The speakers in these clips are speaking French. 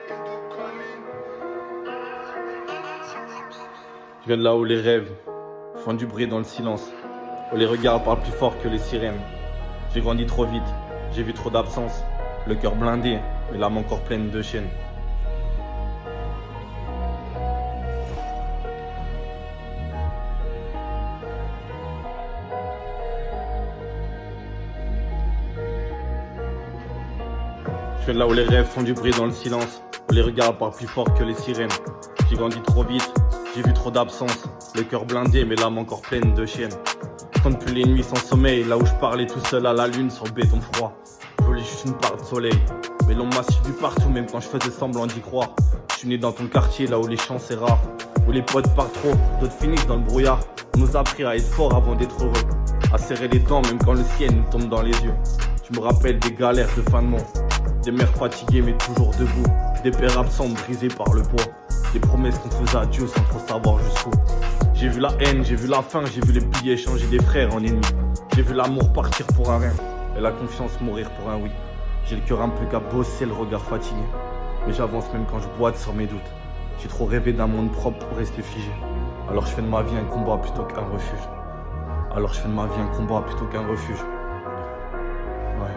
Je viens de là où les rêves font du bruit dans le silence, où les regards parlent plus fort que les sirènes. J'ai grandi trop vite, j'ai vu trop d'absence, le cœur blindé, mais l'âme encore pleine de chaînes. Je viens de là où les rêves font du bruit dans le silence, où les regards parlent plus fort que les sirènes. J'ai grandi trop vite, j'ai vu trop d'absence, le cœur blindé mais l'âme encore pleine de chaînes. Je compte plus les nuits sans sommeil, là où je parlais tout seul à la lune sur le béton froid. Je voulais juste une part de soleil, mais l'on m'a suivi partout même quand je faisais semblant d'y croire. Je suis né dans ton quartier, là où les chances c'est rare, où les potes partent trop, d'autres finissent dans le brouillard. On nous a appris à être fort avant d'être heureux, à serrer les dents même quand le ciel nous tombe dans les yeux. Je me rappelle des galères de fin de mois, des mères fatiguées mais toujours debout, des pères absents brisés par le poids, des promesses qu'on faisait à Dieu sans trop savoir jusqu'où. J'ai vu la haine, j'ai vu la faim, j'ai vu les billets changer des frères en ennemis. J'ai vu l'amour partir pour un rien et la confiance mourir pour un oui. J'ai le cœur un peu cabossé, le regard fatigué, mais j'avance même quand je boite sur mes doutes. J'ai trop rêvé d'un monde propre pour rester figé. Alors je fais de ma vie un combat plutôt qu'un refuge. Alors je fais de ma vie un combat plutôt qu'un refuge. Ouais.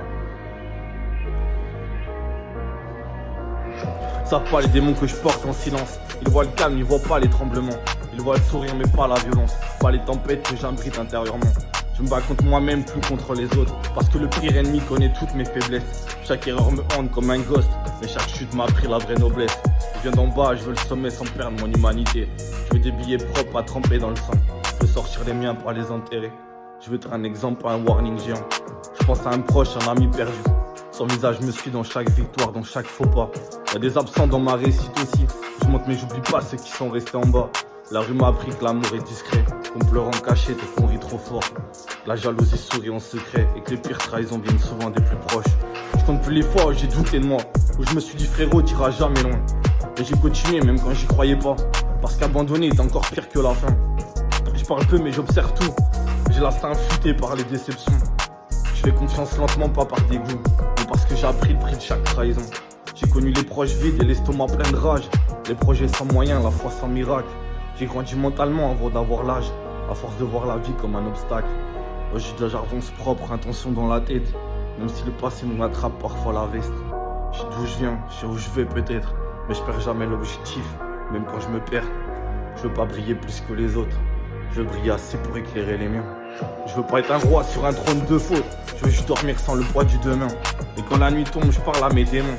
Savent pas les démons que je porte en silence. Ils voient le calme, ils voient pas les tremblements. Ils voient le sourire mais pas la violence. Pas les tempêtes que j'abrite intérieurement. Je me bats contre moi-même, plus contre les autres. Parce que le pire ennemi connaît toutes mes faiblesses. Chaque erreur me hante comme un ghost, mais chaque chute m'a appris la vraie noblesse. Je viens d'en bas, je veux le sommet sans perdre mon humanité. Je veux des billets propres à tremper dans le sang. Je veux sortir les miens pour les enterrer. Je veux être un exemple, pas un warning géant. Je pense à un proche, un ami perdu. Son visage me suit dans chaque victoire, dans chaque faux pas. Y'a des absents dans ma réussite aussi. Je monte mais j'oublie pas ceux qui sont restés en bas. La rue m'a appris que l'amour est discret, qu'on pleure en cachette et qu'on rit trop fort. La jalousie sourit en secret et que les pires trahisons viennent souvent des plus proches. Je compte plus les fois où j'ai douté de moi, où je me suis dit frérot t'iras jamais loin. Et j'ai continué même quand j'y croyais pas, parce qu'abandonner est encore pire que la fin. Je parle peu mais j'observe tout, j'ai l'instinct influté par les déceptions. Je fais confiance lentement, pas par dégoût, mais parce que j'ai appris le prix de chaque trahison. J'ai connu les proches vides et l'estomac plein de rage, les projets sans moyens, la foi sans miracle. J'ai grandi mentalement avant d'avoir l'âge, à force de voir la vie comme un obstacle. J'ai déjà j'avance propre, intention dans la tête, même si le passé nous attrape parfois la veste. Je sais d'où je viens, je sais où je vais peut-être, mais je perds jamais l'objectif, même quand je me perds. Je veux pas briller plus que les autres, je veux briller assez pour éclairer les miens. Je veux pas être un roi sur un trône de faute, je veux juste dormir sans le poids du demain. Et quand la nuit tombe, je parle à mes démons.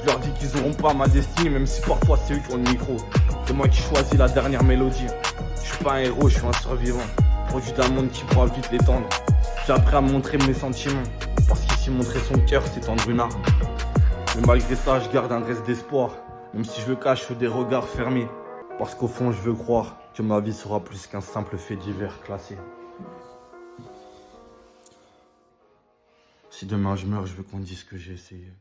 Je leur dis qu'ils auront pas ma destinée, même si parfois c'est eux qui ont le micro. C'est moi qui choisis la dernière mélodie. Je suis pas un héros, je suis un survivant, produit d'un monde qui pourra vite l'étendre. J'ai appris à montrer mes sentiments, parce qu'ici montrer son cœur c'est tendre une arme. Mais malgré ça je garde un reste d'espoir, même si je le cache sous des regards fermés. Parce qu'au fond je veux croire que ma vie sera plus qu'un simple fait divers classé. Si demain je meurs, je veux qu'on dise que j'ai essayé.